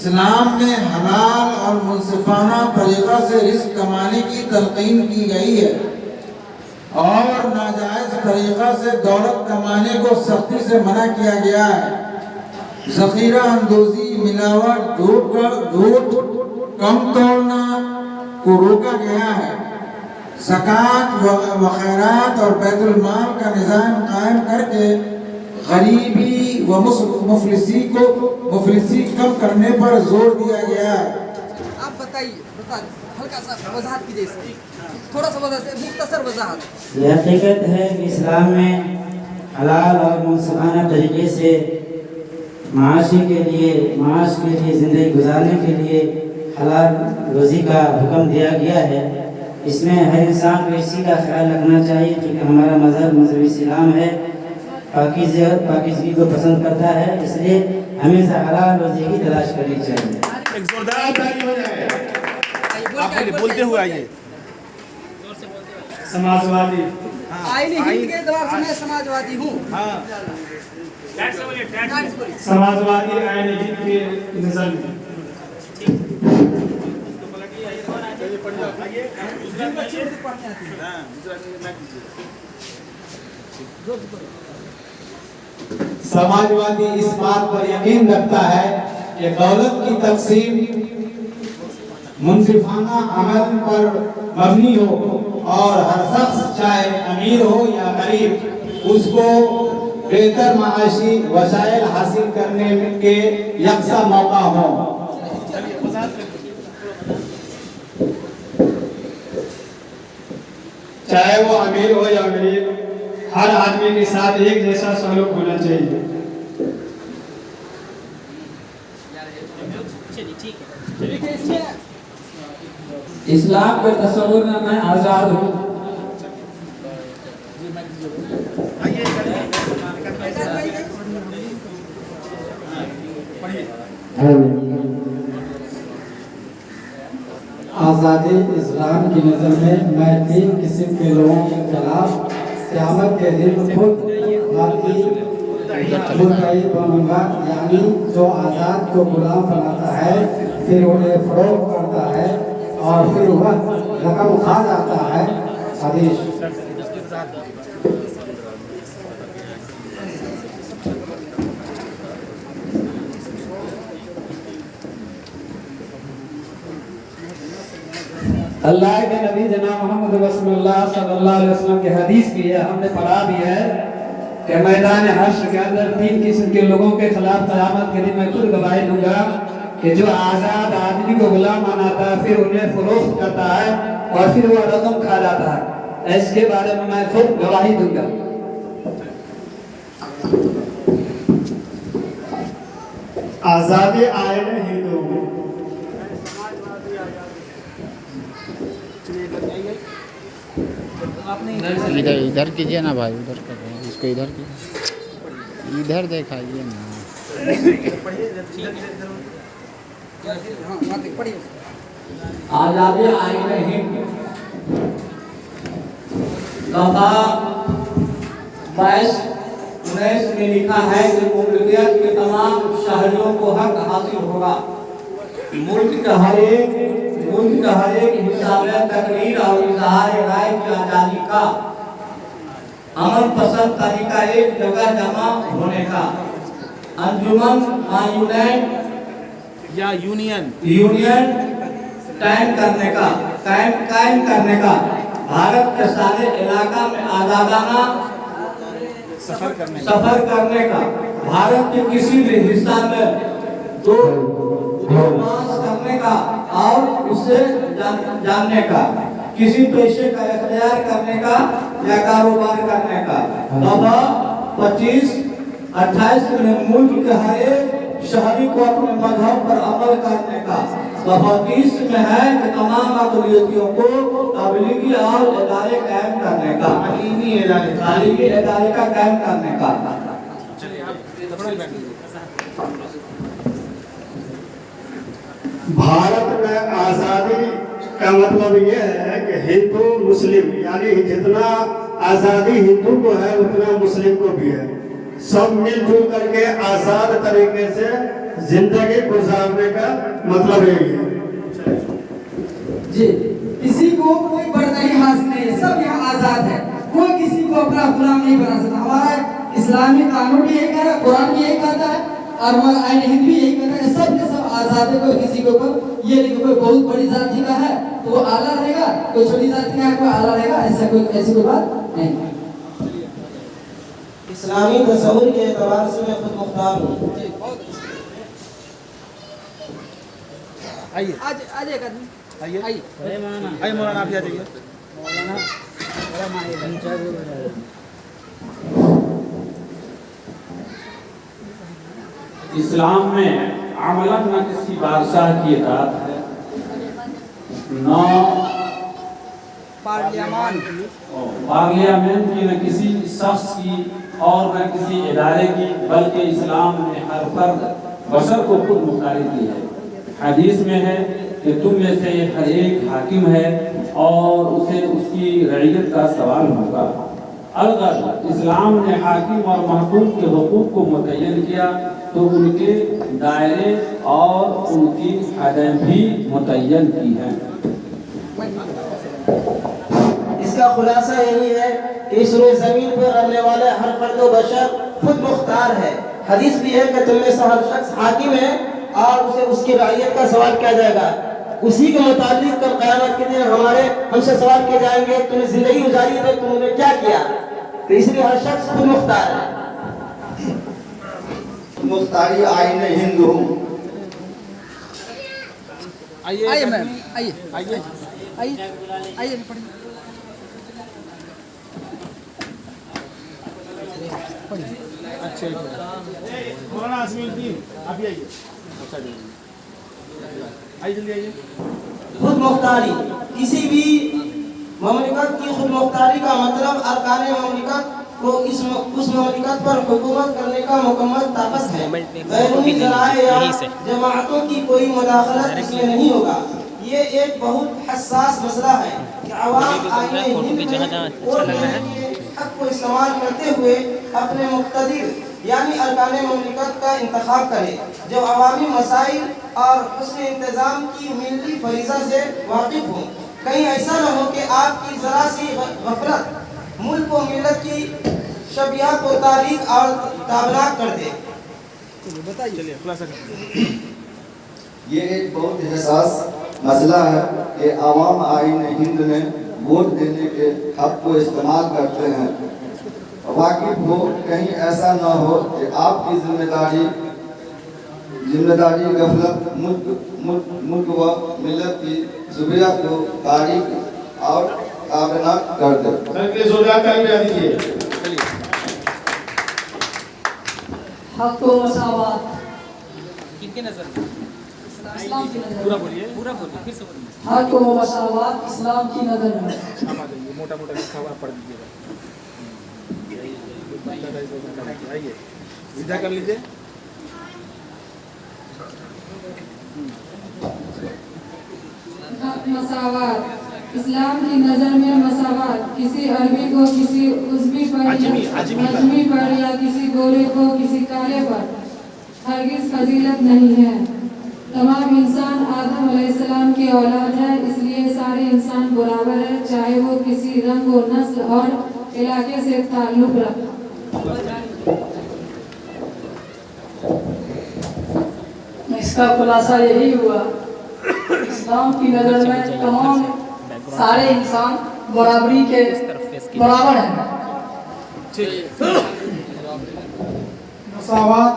इस्लाम में हलाल और मुनसिफाना तरीक़ा से रिज़्क़ कमाने की तलक़ीन की गई है और नाजायज़ तरीक़ा से दौलत कमाने को सख्ती से मना किया गया है। ज़ख़ीरा अंदोज़ी, मिलावट, झूठ, कम तोड़ना को रोका गया है। ज़कात व खैरात और बैतुल माल का निज़ाम कायम करके गरीबी व मुफलिसी कम करने पर जोर दिया गया है। आप बताइए, हल्का सा वजाहत कीजिए, थोड़ा सा मुख्तसर वजाहत। यह हकीकत है कि इस्लाम में हलाल और मुनसिफाना तरीके से माश के लिए ज़िंदगी गुजारने के लिए हलाल रोज़ी का हुक्म दिया गया है। इसमें हर इंसान को इसी का ख्याल रखना चाहिए, क्योंकि हमारा मज़हब इस्लाम है, पाकीज़गी को पसंद करता है, इसलिए हमेशा हलाल रोज़ी की तलाश करनी चाहिए। एक जोरदार ताली हो जाए। आप पहले बोलते हुए आइए। समाजवादी आईनी हिंद के दौर से मैं समाजवादी हूँ। समाजवादी आईनी हिंद के नजर में समाजवादी इस बात पर यकीन रखता है कि दौलत की तकसीम मुनसिफाना अमल पर मबनी हो और हर शख्स चाहे अमीर हो या गरीब उसको बेहतर माशी वसाइल हासिल करने के यकसा मौका हो। चाहे वो अमीर हो या गरीब, हर आदमी के साथ एक जैसा सलूक होना चाहिए। इस्लाम के तस्वुर में मैं आज़ाद हूँ। आज़ादी इस्लाम की नज़र में मैं 3 किस्म के लोगों के खिलाफ क़यामत के दिन खुद मुद्दई बनूंगा, यानी जो आज़ाद को गुलाम बनाता है, फिर उन्हें फरोख्त करता है और फिर वह रकम खा जाता है। हदीस। अल्लाह के नबी जनाब मोहम्मद रसूलुल्लाह सल्लल्लाहु अलैहि वसल्लम की हदीस भी है, हमने पढ़ा भी है कि मैदान हश्र के अंदर 3 किस्म के लोगों के खिलाफ क़यामत के दिन मैं खुद गवाही दूंगा कि जो आज़ाद आदमी को गुलाम बनाता है, फिर उन्हें फरोख्त करता है और फिर वह रकम खा जाता है, इसके बारे में मैं खुद गवाही दूंगा। आज़ादी आईन हिंदू इधर कीजिए ना भाई, उधर कर रहे हैं इसको, इधर कीजिए, इधर दिखाइए ना। आज़ादी आईन हिंद दफा 22-19 में लिखा है कि मुल्कियत के तमाम शहरियों को हक हासिल होगा। मुल्क का हर एक हिस्सा में तकरीर और इजहार राय की आज़ादी का, अमल पसंद तरीका एक जगह जमा होने का, अंजुमन या यूनियन कायम करने का, भारत के सारे इलाका में आज़ादाना सफर करने का, भारत के किसी भी हिस्सा में दो मास करने का और उससे जानने का, किसी पेशे का इख्तियार करने का या कारोबार करने का। दफा 25-28 में मुल्क के हर एक शहरी को अपने मजहब पर अमल करने का। दफा 30 में है कि तमाम अक़लियतियों को तबलीगी और इदारे कायम करने का, तालीमी इदारे का कायम करने का। भारत में आज़ादी का मतलब ये है कि हिंदू मुस्लिम, यानी जितना आज़ादी हिंदू को है उतना मुस्लिम को भी है। सब मिलजुल करके आज़ाद तरीके से जिंदगी गुजारने का मतलब यही है। जी, किसी को कोई बर्दरी हासिल नहीं है, सब यहाँ आजाद है, कोई किसी को अपना गुलाम नहीं बना सकता। हमारा इस्लामी कानून भी यही कह रहा है, कुरान भी यही कहता है, और हमारा आईन हिंद भी यही कहता है, सब के सब आजाद है। कोई किसी के ऊपर ये नहीं कि कोई बहुत बड़ी जाति का है तो वो आला रहेगा, कोई छोटी जाति का है कोई आला रहेगा, ऐसी कोई बात नहीं। इस्लामी तस्वुर के एतबार से मैं खुद मुख्तार हूँ। आइए आज एक आदमी आइए आइए मौलाना, आप आ जाइए। इस्लाम में अमलन न किसी बादशाह की इताअत है, न पार्लियामेंट की, न किसी शख्स की और न किसी इदारे की, बल्कि इस्लाम ने हर फर्द बशर को खुद मुख्तारी दी है। हदीस में है कि तुम में से हर एक हाकिम है और उसे उसकी रइयत का सवाल होगा। अगर इस्लाम ने हाकिम और महकूम के हुकूक को मुतय्यन किया तो उनके दायरे और उनकी हदें भी मुतय्यन की हैं। इसका खुलासा यही है कि इस रोज़ ज़मीन पर रहने वाले हर फर्द व बशर खुद मुख्तार है। हदीस भी है कि तुम में से हर शख्स हाकिम है और उसे उसकी रइयत का सवाल किया जाएगा। उसी के मुताबिक कल क़यामत के दिन हमसे सवाल किए जाएंगे, तुमने जिंदगी गुजारी तो तुमने क्या किया। तो इसलिए हर शख्स खुद मुख्तार है। मुख्तारी आईन हिंद हूँ। आइए मैम, आइए आइए आइए आइए पढ़िए। अच्छा मौलाना आसिमुद्दीन, आप भी आइए। आइए जल्दी आइए। खुद मुख्तारी, किसी भी ममलिकत की खुद मुख्तारी का मतलब अरकान ममलिकत को उस ममलिकत पर हुकूमत करने का मुकम्मल ताकत है। बैरूनी ज़राए या जमाअतों की कोई मुदाखलत इसमें नहीं होगा। ये एक बहुत हसास मसला है कि अवाम आईने हिंद में और हक को इस्तेमाल करते हुए अपने मुक़्तदिर यानी अरकान ममलिकत का इंतखाब करे जो अवामी मसाइल और उसके इंतज़ाम की मिली फरीज़ा से वाकिफ़ हो। कहीं ऐसा न हो कि आपकी ज़रा सी गफलत मुल्क व मिल्लत की शबिया को तारीख और ताबनाक कर दे। चलिए खुलासा करिए। ये एक बहुत हसास मसला है कि आवाम आईन हिंद में वोट देने के हक को इस्तेमाल करते हैं। वाकिफ हो कहीं ऐसा ना हो कि आपकी जिम्मेदारी गफलत मुल्क व मिल्लत की शुबिया को तारीख और ताबनाक कर दे। हक व मसावत किनके नजर में? इस्लाम की नजर पूरा में। बोलिए, पूरा बोलिए, फिर से बोलिए। हक व मसावत इस्लाम की नजर में। आप आ जाइए, मोटा मोटा लिखा हुआ पढ़ दीजिएगा। आइए सीधा कर लीजिए। मसावत इस्लाम की नज़र में मसावत किसी अरबी को किसी उज़्वी पर अजमी पर या किसी गोरे को किसी काले पर हरगिज़ फजीलत नहीं है। तमाम इंसान आदम अलैहिस्सलाम की औलाद है, इसलिए सारे इंसान बराबर है, चाहे वो किसी रंग और नस्ल और इलाके से ताल्लुक़ रखे। इसका खुलासा यही हुआ, इस्लाम की नज़र में तमाम सारे इंसान बराबरी के बराबर हैं। मसावत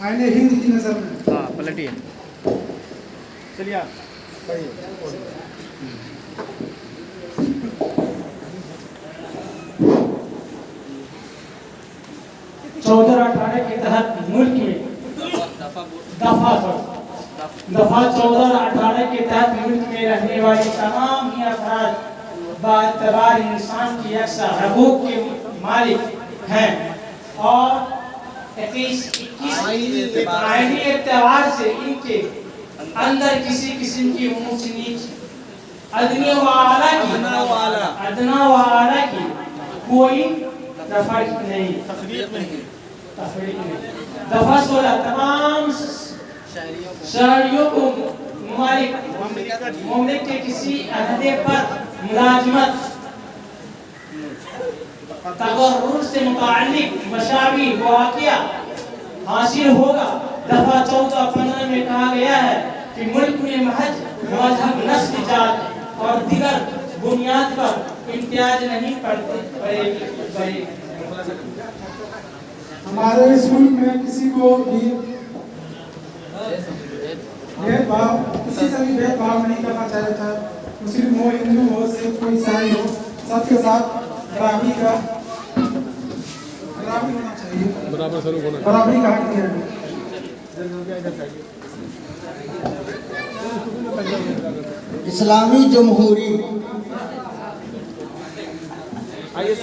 आईने हिंद की नज़र में। हाँ पलटिए। चलिए आप पढ़िए। 14-18 के तहत मुल्क में दफा 14-18 के तहत मुल्क में रहने वाले तमाम ही अफराद बातबार इंसान की यकसा हकूक के मालिक हैं और 21 आईनी एतबार से इनके अंदर किसी किस्म की ऊंच नीच अदना व आला की कोई तफरीक नहीं। दफा 16 तमाम शहरियों को ममलिक के किसी अहदे पर मुलाजमत तगर्रुर से मुताल्लिक मशावी वाक़िया हासिल होगा। दफा 14-15 में कहा गया है कि मुल्क में महज मजहब, नस्ल, जात और दिगर बुनियाद पर इम्तियाज नहीं पड़ेगी। हमारे इस मुल्क में किसी को भी भेदभाव, किसी से भी भेदभाव नहीं करना चाहिए, चाहे मुस्लिम हो, हिंदू हो, सिख हो, ईसाई हो, सबके साथ बराबरी होना चाहिए, बराबरी का हक दिया है। इस्लामी जमहूरी आइए